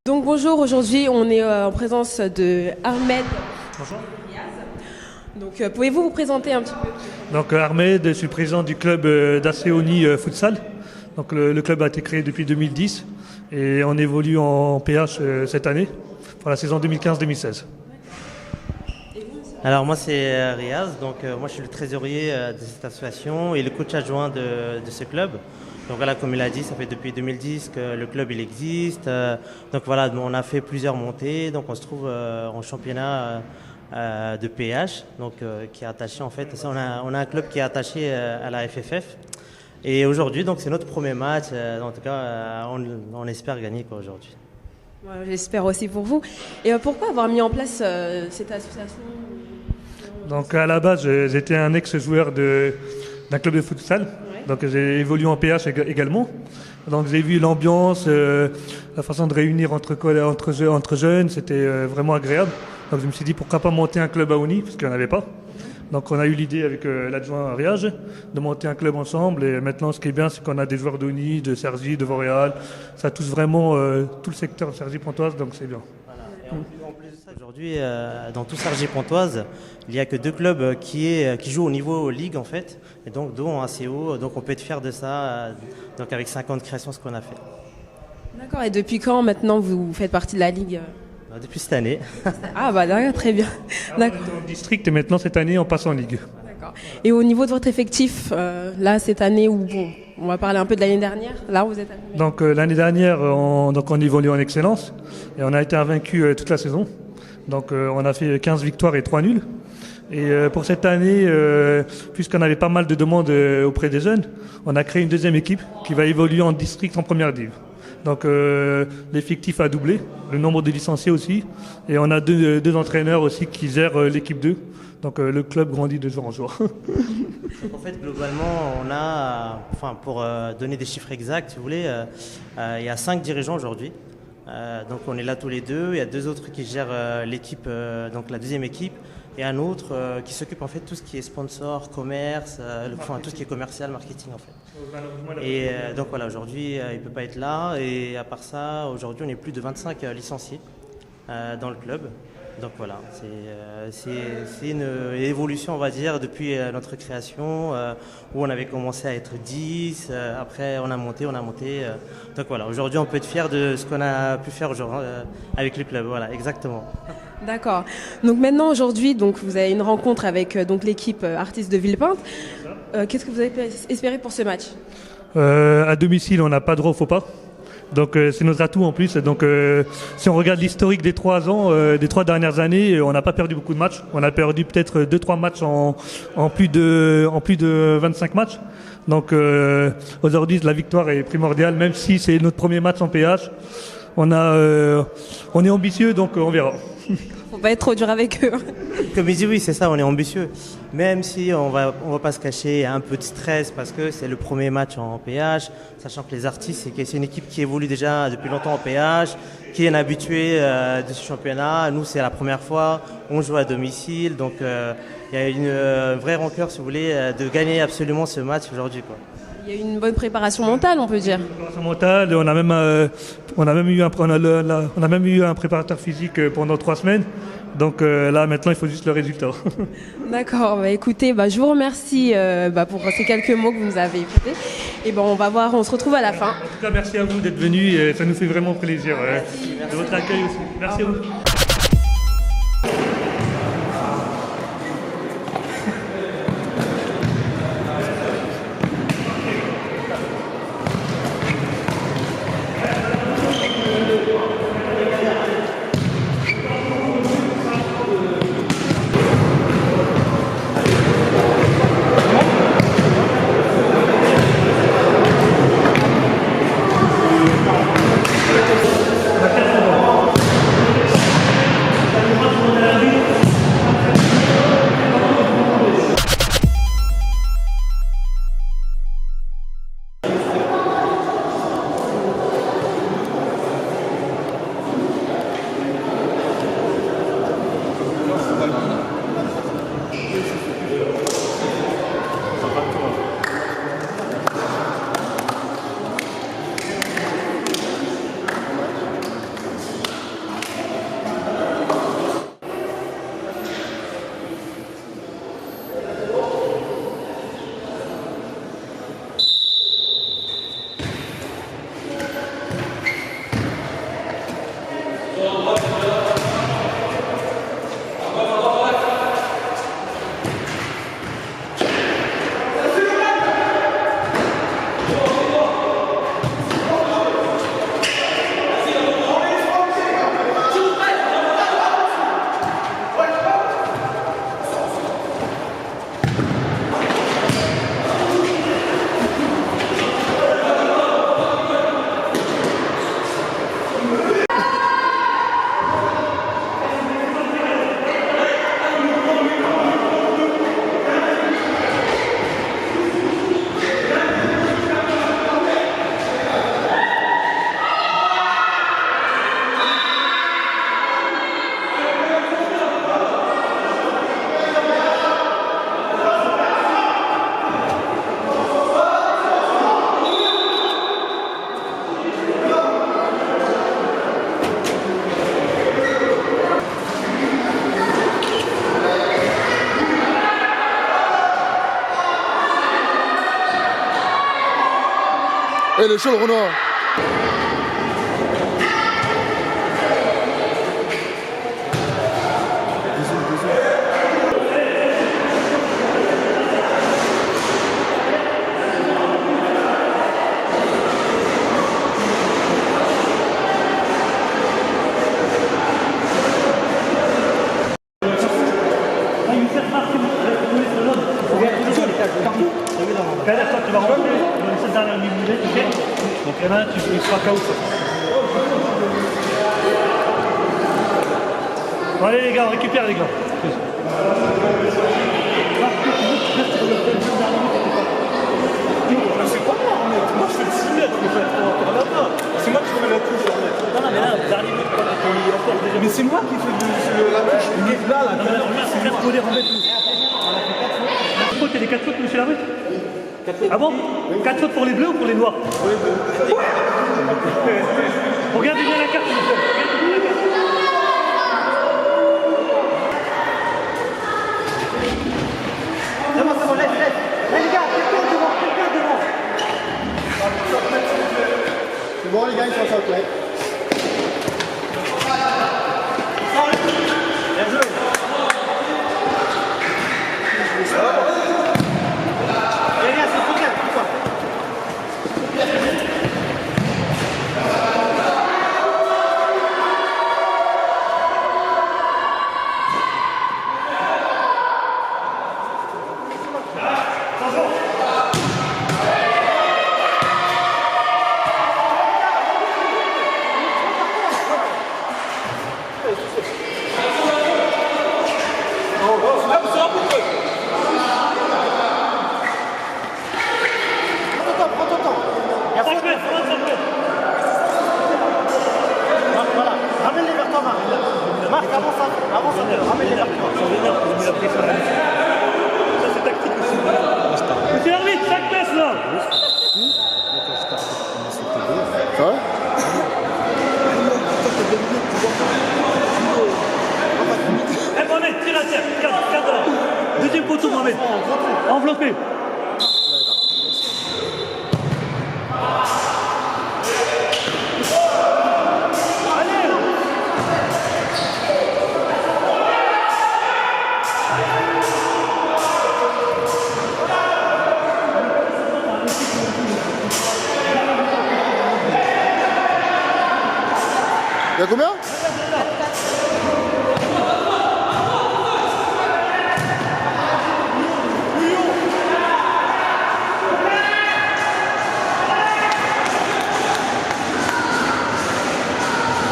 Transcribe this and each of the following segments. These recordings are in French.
Donc bonjour, aujourd'hui on est en présence de Ahmed. Bonjour. Donc pouvez-vous vous présenter un petit peu? Donc Ahmed, je suis président du club d'Asseoni Futsal. Donc le club a été créé depuis 2010 et on évolue en PH cette année pour la saison 2015-2016. Alors moi c'est Riaz, donc moi je suis le trésorier de cette association et le coach adjoint de ce club. Donc voilà, comme il a dit, ça fait depuis 2010 que le club il existe. Donc voilà, on a fait plusieurs montées, donc on se trouve en championnat de PH, donc qui est attaché en fait. On a un club qui est attaché à la FFF. Et aujourd'hui, donc c'est notre premier match. En tout cas, on espère gagner quoi aujourd'hui. Ouais, j'espère aussi pour vous. Et pourquoi avoir mis en place cette association? Donc à la base, j'étais un ex-joueur d'un club de futsal. Ouais. Donc j'ai évolué en PH également. Donc j'ai vu l'ambiance, la façon de réunir entre jeunes, c'était vraiment agréable. Donc je me suis dit pourquoi pas monter un club à Oni, parce qu'il n'y en avait pas. Donc on a eu l'idée avec l'adjoint Riage de monter un club ensemble. Et maintenant ce qui est bien, c'est qu'on a des joueurs d'Oni, de Cergy, de Vauréal. Ça touche vraiment tout le secteur de Cergy-Pontoise, donc c'est bien. Voilà. Et en plus de ça, aujourd'hui, dans tout Cergy-Pontoise, il n'y a que 2 clubs qui jouent au niveau Ligue en fait. Et donc dont ACO, donc on peut être fier de ça. Donc avec 5 ans de création, ce qu'on a fait. D'accord, et depuis quand maintenant vous faites partie de la Ligue? Depuis cette année. Ah bah d'accord, très bien. D'accord. On est en district et maintenant cette année on passe en Ligue. D'accord. Et au niveau de votre effectif, là cette année, on va parler un peu de l'année dernière, là vous êtes à combien? Donc l'année dernière on évolue en excellence et on a été invaincu toute la saison. Donc on a fait 15 victoires et 3 nuls. Et pour cette année, puisqu'on avait pas mal de demandes auprès des jeunes, on a créé une deuxième équipe qui va évoluer en district en première div. Donc l'effectif a doublé, le nombre de licenciés aussi, et on a deux entraîneurs aussi qui gèrent l'équipe 2. Donc le club grandit de jour en jour. En fait, globalement, on a, pour donner des chiffres exacts, si vous voulez, il y a 5 dirigeants aujourd'hui. Donc on est là tous les deux. Il y a 2 autres qui gèrent l'équipe, donc la deuxième équipe, et un autre qui s'occupe en fait de tout ce qui est sponsor, commerce, tout ce qui est commercial, marketing en fait. Et donc voilà, aujourd'hui il peut pas être là. Et à part ça, aujourd'hui on est plus de 25 licenciés dans le club. Donc voilà, c'est une évolution, on va dire, depuis notre création, où on avait commencé à être 10, après on a monté. Donc voilà, aujourd'hui on peut être fier de ce qu'on a pu faire aujourd'hui avec le club, voilà, exactement. D'accord. Donc maintenant, aujourd'hui, donc vous avez une rencontre avec donc l'équipe Artistes de Villepinte. Qu'est-ce que vous avez espéré pour ce match? À domicile, on n'a pas droit au faux pas. Donc c'est notre atout en plus. Donc si on regarde l'historique des 3 ans, des 3 dernières années, on n'a pas perdu beaucoup de matchs. On a perdu peut-être 2-3 matchs en plus de 25 matchs. Donc aujourd'hui la victoire est primordiale, même si c'est notre premier match en PH. On est ambitieux, donc on verra. Faut pas être trop dur avec eux. Comme il dit, oui, c'est ça, on est ambitieux. Même si on va pas se cacher, il y a un peu de stress parce que c'est le premier match en PH, sachant que les Artistes, c'est une équipe qui évolue déjà depuis longtemps en PH, qui est un habitué de ce championnat. Nous, c'est la première fois, on joue à domicile, donc il y a une vraie rancœur, si vous voulez, de gagner absolument ce match aujourd'hui, quoi. Il y a eu une bonne préparation mentale, on peut dire. Préparation mentale, on a même eu un préparateur physique pendant 3 semaines. Donc là, maintenant, il faut juste le résultat. D'accord. Bah, écoutez, je vous remercie pour ces quelques mots que vous nous avez écoutés. Et on se retrouve à la fin. En tout cas, merci à vous d'être venus. Ça nous fait vraiment plaisir de votre accueil aussi. Merci à vous. Eh, il est chaud le Renoir. Toi, tu vas rentrer dans cette dernière minute, ok? Donc il y en a un, tu seras KO. Bon, allez les gars, on récupère les gars. C'est pas moi, moi je fais le 6 mètres, c'est moi qui fais la touche. Non, mais là, dernier minute, Mais c'est moi qui fais la touche. Là, c'est faire coller en fait. Il y a des 4 fautes, monsieur Larue? Ah bon? 4 fautes pour les bleus ou pour les noirs? Pour les bleus. Regardez bien la carte, monsieur. Regardez bien la carte. C'est bon, laisse. Les gars, quelqu'un devant. C'est bon les gars, ils sont sortis. Bien joué. Les gars, c'est trop bien, quoi. Voilà, ramène-les vers toi, Marc. Marc, avance un peu, ramène-les vers toi. Ça, c'est tactique aussi. Monsieur l'arbitre, chaque place là. Ça va? Eh Mohamed, tire à terre, garde là. Deuxième poteau, Mohamed. Enveloppé. Il y a combien?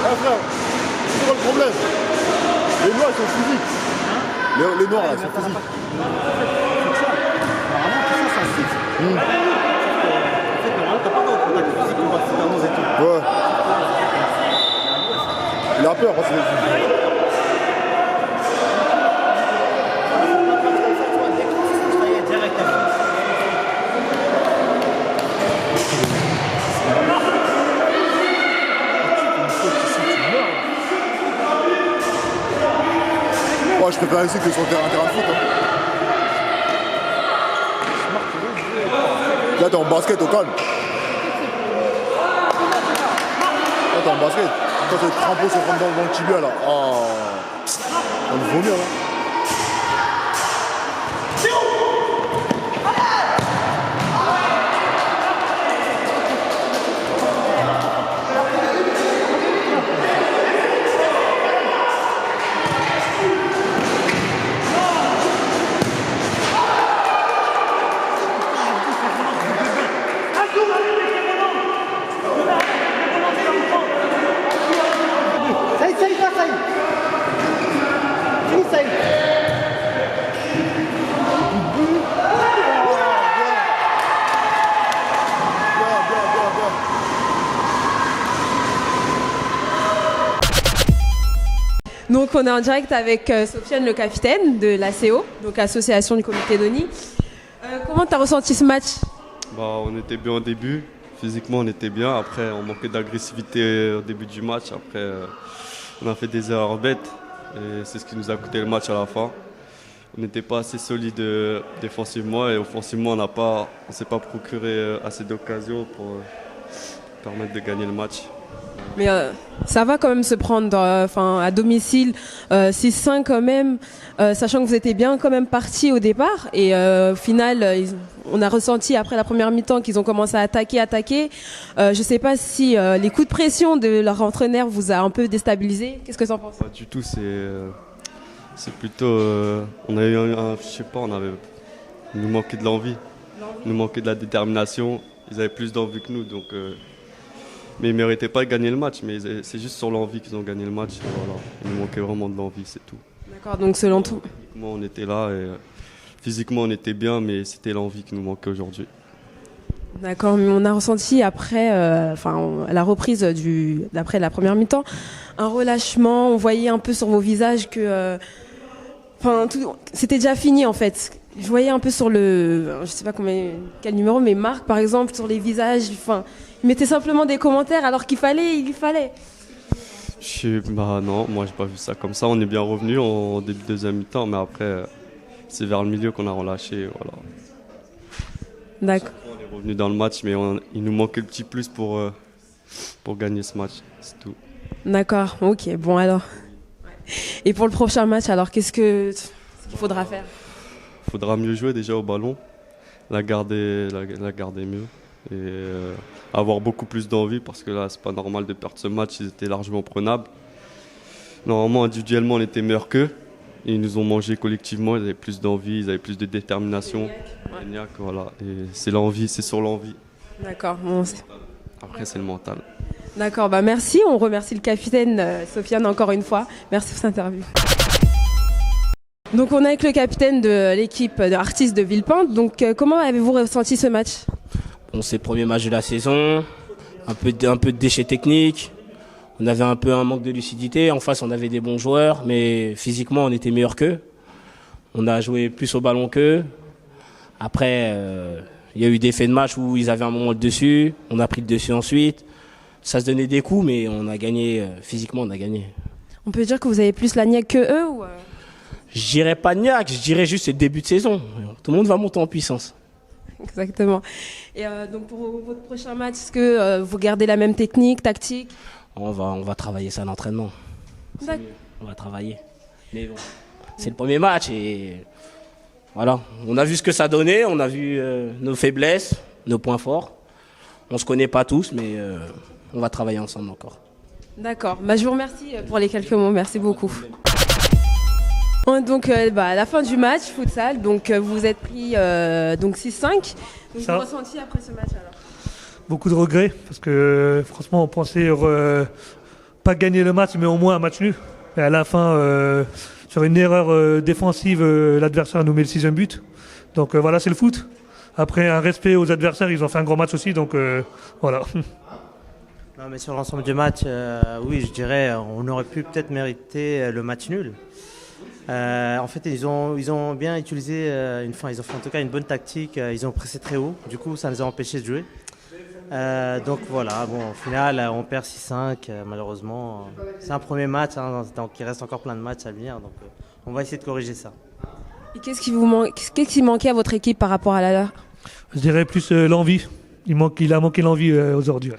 Ah frère, c'est quoi le problème? Les noirs ils sont physiques. Les noirs là, ils sont physiques. Ouais. Il a peur parce que... Ouais, je préfère ici que sur un terrain de foot. Hein. Là, t'es en basket au calme. Là, t'es en basket. Quand t'es trempé sur dans le tibia là. Oh. On le vomir là. Donc on est en direct avec Sofiane, le capitaine de l'ACO, donc Association du Comité d'ONI. Comment tu as ressenti ce match? On était bien au début, physiquement on était bien, après on manquait d'agressivité au début du match, après on a fait des erreurs bêtes et c'est ce qui nous a coûté le match à la fin. On n'était pas assez solide défensivement et offensivement on ne s'est pas procuré assez d'occasions permettre de gagner le match. Mais ça va quand même se prendre à domicile 6-5 quand même, sachant que vous étiez bien quand même parti au départ. Et au final, on a ressenti après la première mi-temps qu'ils ont commencé à attaquer. Je ne sais pas si les coups de pression de leur entraîneur vous a un peu déstabilisé. Qu'est-ce que tu en penses? Pas du tout, c'est plutôt... on a eu je sais pas, il nous manquait de l'envie, il nous manquait de la détermination. Ils avaient plus d'envie que nous, donc... Mais ils ne méritaient pas de gagner le match, mais c'est juste sur l'envie qu'ils ont gagné le match. Voilà. Il nous manquait vraiment de l'envie, c'est tout. D'accord, donc selon tout. Physiquement, on était là et physiquement, on était bien, mais c'était l'envie qui nous manquait aujourd'hui. D'accord, mais on a ressenti après, à la reprise d'après la première mi-temps, un relâchement. On voyait un peu sur vos visages que, c'était déjà fini en fait. Je voyais un peu sur je sais pas quel numéro, mais Marc par exemple sur les visages. Il mettait simplement des commentaires alors il fallait. Non, moi j'ai pas vu ça comme ça. On est bien revenu en début de deuxième mi-temps, mais après c'est vers le milieu qu'on a relâché. Voilà. D'accord. On est revenu dans le match, mais il nous manquait le petit plus pour gagner ce match, c'est tout. D'accord, ok, bon alors. Et pour le prochain match, alors qu'est-ce qu'il faudra faire? Il faudra mieux jouer déjà au ballon, la garder mieux et avoir beaucoup plus d'envie parce que là c'est pas normal de perdre ce match, ils étaient largement prenables. Normalement individuellement on était meilleurs qu'eux, ils nous ont mangé collectivement, ils avaient plus d'envie, ils avaient plus de détermination. Voilà. Et c'est l'envie, c'est sur l'envie. D'accord. Après c'est le mental. D'accord, merci, on remercie le capitaine Sofiane encore une fois. Merci pour cette interview. Donc on est avec le capitaine de l'équipe d'artistes de Villepinte. Donc comment avez-vous ressenti ce match? Bon, c'est le premier match de la saison, un peu de déchets techniques. On avait un peu un manque de lucidité. En face, on avait des bons joueurs, mais physiquement, on était meilleurs qu'eux. On a joué plus au ballon qu'eux. Après, il y a eu des faits de match où ils avaient un moment le dessus. On a pris le dessus ensuite. Ça se donnait des coups, mais on a gagné. Physiquement, on a gagné. On peut dire que vous avez plus la niaque que eux ou Je dirais pas niaque, je dirais juste c'est le début de saison. Tout le monde va monter en puissance. Exactement. Et donc pour votre prochain match, est-ce que vous gardez la même technique, tactique? On va travailler ça à l'entraînement. D'accord. On va travailler. Mais bon, c'est le premier match et voilà. On a vu ce que ça donnait, on a vu nos faiblesses, nos points forts. On se connaît pas tous, mais on va travailler ensemble encore. D'accord. Je vous remercie pour les quelques mots. Merci beaucoup. Donc à la fin du match futsal, donc vous vous êtes pris 6-5. Donc vous ressenti après ce match alors? Beaucoup de regrets parce que franchement on pensait pas gagner le match mais au moins un match nul. Et à la fin sur une erreur défensive l'adversaire nous met le 6e but. Donc voilà, c'est le foot. Après un respect aux adversaires, ils ont fait un grand match aussi, donc voilà. Non, mais sur l'ensemble du match, oui, je dirais on aurait pu peut-être mériter le match nul. En fait, ils ont bien utilisé, ils ont fait en tout cas une bonne tactique. Ils ont pressé très haut, du coup, ça nous a empêchés de jouer. Donc voilà, bon, au final, on perd 6-5, malheureusement. C'est un premier match, hein, donc il reste encore plein de matchs à venir, donc on va essayer de corriger ça. Et qu'est-ce qui manquait à votre équipe par rapport à la leur? Je dirais plus l'envie. Il a manqué l'envie aujourd'hui. Ouais.